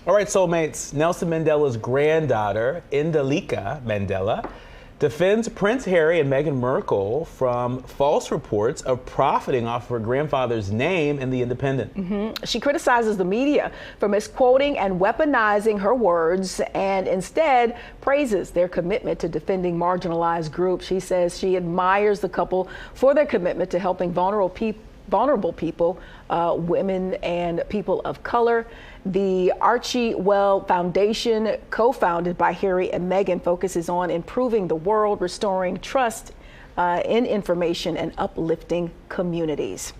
All right, soulmates. Nelson Mandela's granddaughter, Indalika Mandela, defends Prince Harry and Meghan Markle from false reports of profiting off her grandfather's name in The Independent. She criticizes the media for misquoting and weaponizing her words and instead praises their commitment to defending marginalized groups. She says she admires the couple for their commitment to helping vulnerable people, women and people of color. The Archie Well Foundation, co-founded by Harry and Meghan, focuses on improving the world, restoring trust in information, and uplifting communities.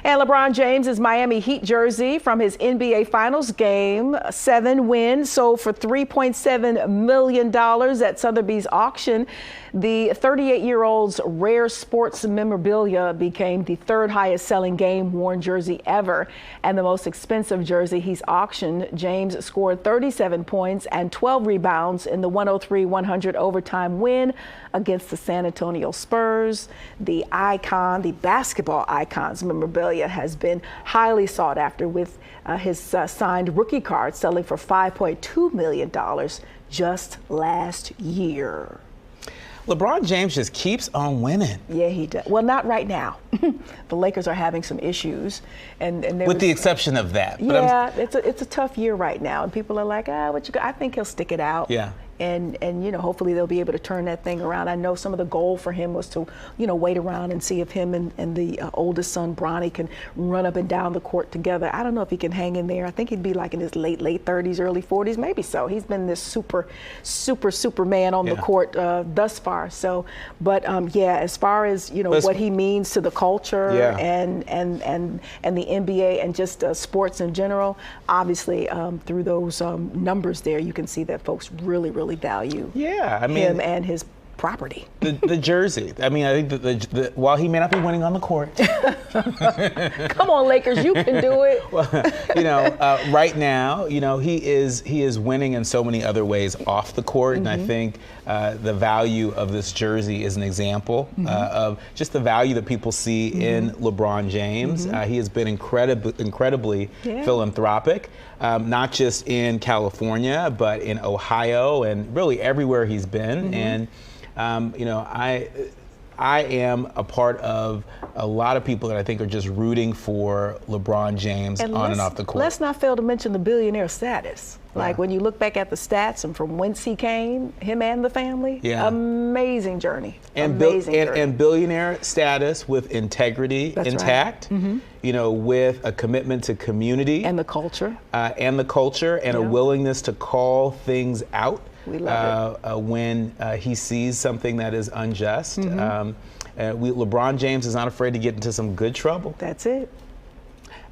And LeBron James's Miami Heat jersey from his NBA Finals Game 7 win sold for $3.7 million at Sotheby's auction. The 38-year-old's rare sports memorabilia became the third highest selling game-worn jersey ever and the most expensive jersey he's auctioned. James scored 37 points and 12 rebounds in the 103-100 overtime win against the San Antonio Spurs. The basketball icon's memorabilia has been highly sought after, with his signed rookie card selling for $5.2 million just last year. LeBron James just keeps on winning. Yeah, he does. Well, not right now. The Lakers are having some issues, and with the exception of that. Yeah, it's a tough year right now, and people are like, I think he'll stick it out. Yeah. And you know, hopefully they'll be able to turn that thing around. I know some of the goal for him was to, you know, wait around and see if him and the oldest son, Bronny, can run up and down the court together. I don't know if he can hang in there. I think he'd be like in his late 30s, early 40s, maybe so. He's been this Superman on the court thus far. So, but yeah, as far as, you know, what he means to the culture and the NBA and just sports in general, obviously through those numbers there, you can see that folks really value him and his property. The jersey. I mean, I think that while he may not be winning on the court. Come on, Lakers, you can do it. Well, you know, right now, you know, he is winning in so many other ways off the court, and I think the value of this jersey is an example of just the value that people see in LeBron James. He has been incredibly philanthropic, not just in California, but in Ohio and really everywhere he's been. And you know, I am a part of a lot of people that I think are just rooting for LeBron James on and off the court. Let's not fail to mention the billionaire status. Like when you look back at the stats and from whence he came, him and the family, amazing journey. And billionaire status with integrity intact, you know, with a commitment to community. And the culture. And a willingness to call things out. We love it. When he sees something that is unjust. LeBron James is not afraid to get into some good trouble. That's it.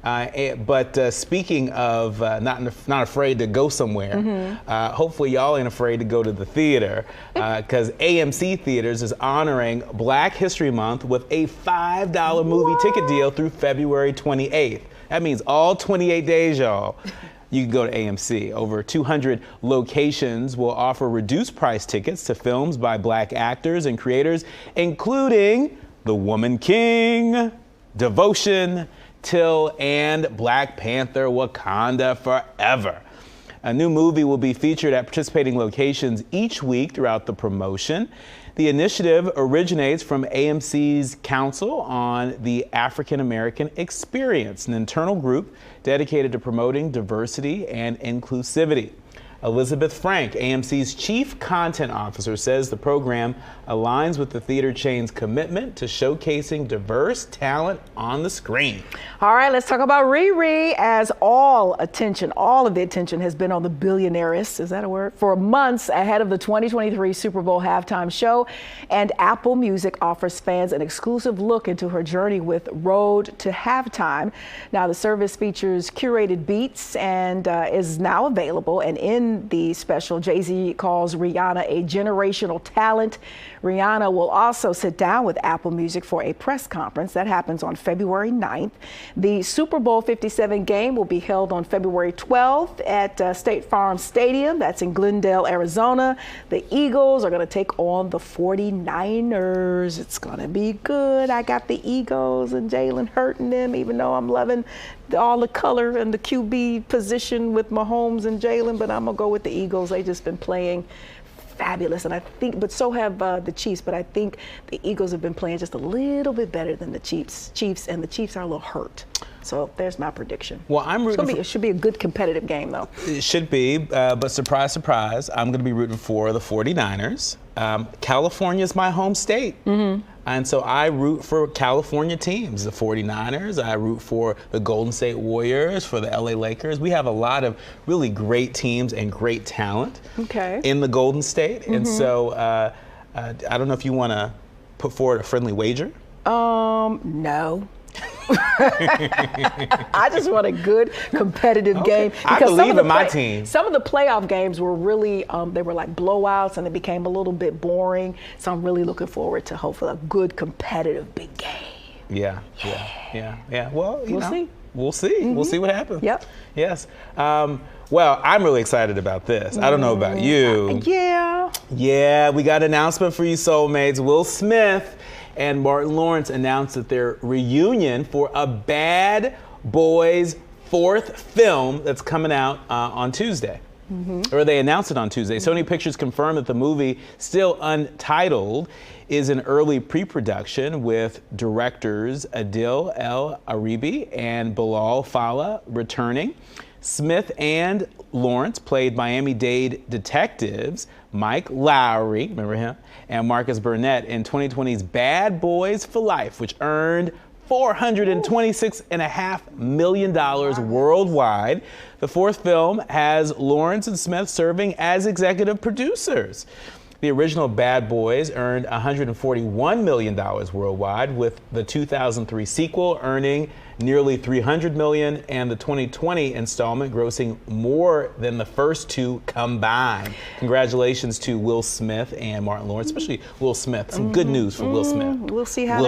But speaking of not afraid to go somewhere, hopefully y'all ain't afraid to go to the theater, because AMC Theaters is honoring Black History Month with a $5 movie ticket deal through February 28th. That means all 28 days, y'all. You can go to AMC. Over 200 locations will offer reduced price tickets to films by Black actors and creators, including The Woman King, Devotion, Till, and Black Panther: Wakanda Forever. A new movie will be featured at participating locations each week throughout the promotion. The initiative originates from AMC's Council on the African American Experience, an internal group dedicated to promoting diversity and inclusivity. Elizabeth Frank, AMC's Chief Content Officer, says the program aligns with the theater chain's commitment to showcasing diverse talent on the screen. All right, let's talk about Riri, as all of the attention has been on the billionairess, is that a word? For months ahead of the 2023 Super Bowl halftime show, and Apple Music offers fans an exclusive look into her journey with Road to Halftime. Now, the service features curated beats and is now available, and in the special, Jay-Z calls Rihanna a generational talent. Rihanna will also sit down with Apple Music for a press conference that happens on February 9th. The Super Bowl 57 game will be held on February 12th at State Farm Stadium. That's in Glendale, Arizona. The Eagles are going to take on the 49ers. It's going to be good. I got the Eagles and Jalen hurting them, even though I'm loving all the color and the QB position with Mahomes and Jalen, but I'm gonna go with the Eagles. They just been playing fabulous, and I think, but so have the Chiefs. But I think the Eagles have been playing just a little bit better than the Chiefs, and the Chiefs are a little hurt. So there's my prediction. Well, I'm rooting. It should be a good competitive game, though. It should be, but surprise, surprise, I'm going to be rooting for the 49ers. California's my home state. And so I root for California teams, the 49ers. I root for the Golden State Warriors, for the LA Lakers. We have a lot of really great teams and great talent in the Golden State. And so I don't know if you want to put forward a friendly wager. No. I just want a good competitive game. I believe in my team. Some of the playoff games were really, they were like blowouts, and it became a little bit boring. So I'm really looking forward to hopefully a good competitive big game. Yeah. Well, we'll see. We'll see. We'll see what happens. Yep. Yes. Well, I'm really excited about this. I don't know about you. Yeah, we got an announcement for you, soulmates. Will Smith and Martin Lawrence announced that their reunion for a Bad Boys 4th film that's coming out on Tuesday. Or they announced it on Tuesday. Sony Pictures confirmed that the movie, still untitled, is in early pre-production with directors Adil El Aribi and Bilal Fallah returning. Smith and Lawrence played Miami-Dade detectives Mike Lowry, remember him, and Marcus Burnett in 2020's Bad Boys for Life, which earned $426.5 million worldwide. The 4th film has Lawrence and Smith serving as executive producers. The original Bad Boys earned $141 million worldwide, with the 2003 sequel earning nearly $300 million, and the 2020 installment grossing more than the first two combined. Congratulations to Will Smith and Martin Lawrence, especially Will Smith. Some good news for Will Smith. We'll see how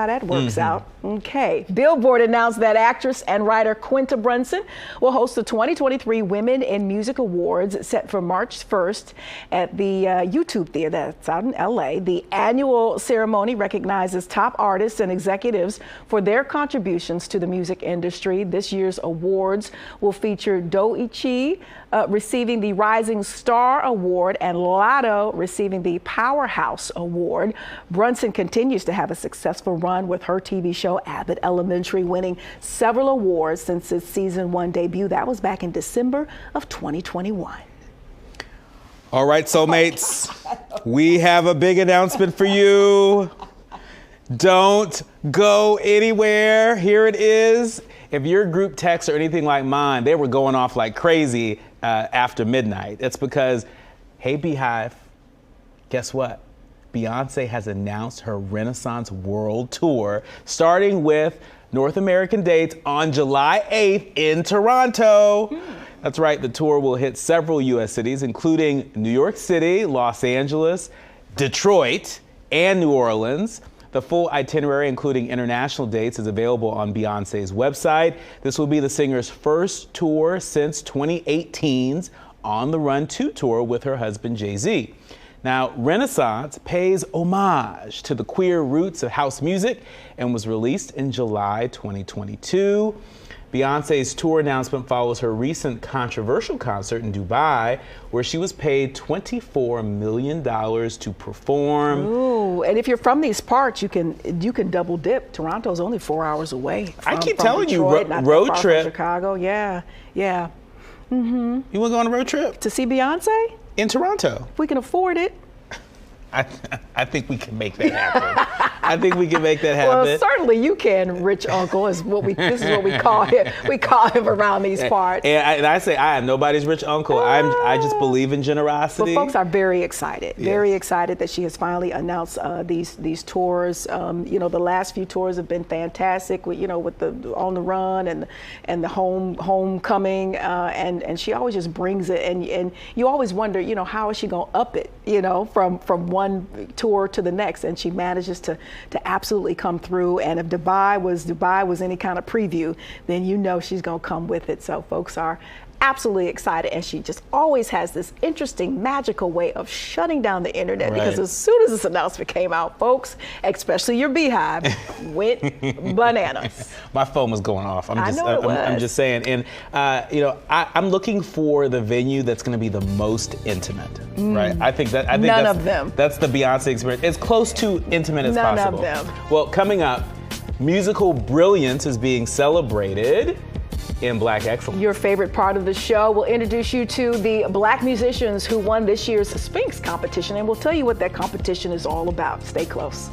that works out. Okay. Billboard announced that actress and writer Quinta Brunson will host the 2023 Women in Music Awards, set for March 1st at the YouTube Theater that's out in LA. The annual ceremony recognizes top artists and executives for their contributions to the music industry. This year's awards will feature Doechii receiving the Rising Star Award and Latto receiving the Powerhouse Award. Brunson continues to have a successful run with her TV show Abbott Elementary, winning several awards since its season 1 debut. That was back in December of 2021. All right, soulmates, we have a big announcement for you. Don't go anywhere. Here it is. If your group texts or anything like mine, they were going off like crazy after midnight. It's because, hey, Beehive, guess what? Beyonce has announced her Renaissance World Tour, starting with North American dates on July 8th in Toronto. That's right, the tour will hit several U.S. cities, including New York City, Los Angeles, Detroit, and New Orleans. The full itinerary, including international dates, is available on Beyonce's website. This will be the singer's first tour since 2018's On the Run 2 tour with her husband, Jay-Z. Now, Renaissance pays homage to the queer roots of house music and was released in July 2022. Beyonce's tour announcement follows her recent controversial concert in Dubai, where she was paid $24 million to perform. Ooh, and if you're from these parts, you can double dip. Toronto's only 4 hours away. I keep telling Detroit, you, road trip. Chicago, yeah. You want to go on a road trip? To see Beyonce? In Toronto. If we can afford it. I think we can make that happen. I think we can make that happen. Well, certainly you can, rich uncle, this is what we call him. We call him around these parts. And I say I am nobody's rich uncle. I just believe in generosity. Well, folks are very excited. Yes. Very excited that she has finally announced these tours. The last few tours have been fantastic. With the On the Run and the homecoming, and she always just brings it. And you always wonder, how is she going to up it? From one tour to the next, and she manages to absolutely come through. And if Dubai was any kind of preview, then she's going to come with it. So folks are absolutely excited, and she just always has this interesting, magical way of shutting down the internet, because as soon as this announcement came out, folks, especially your beehive, went bananas. My phone was going off. I'm just saying. And I'm looking for the venue that's going to be the most intimate, right? I think None of them. That's the Beyonce experience. As close to intimate as possible. None of them. Well, coming up, musical brilliance is being celebrated in Black excellence. Your favorite part of the show. We'll introduce you to the Black musicians who won this year's Sphinx competition, and we'll tell you what that competition is all about. Stay close.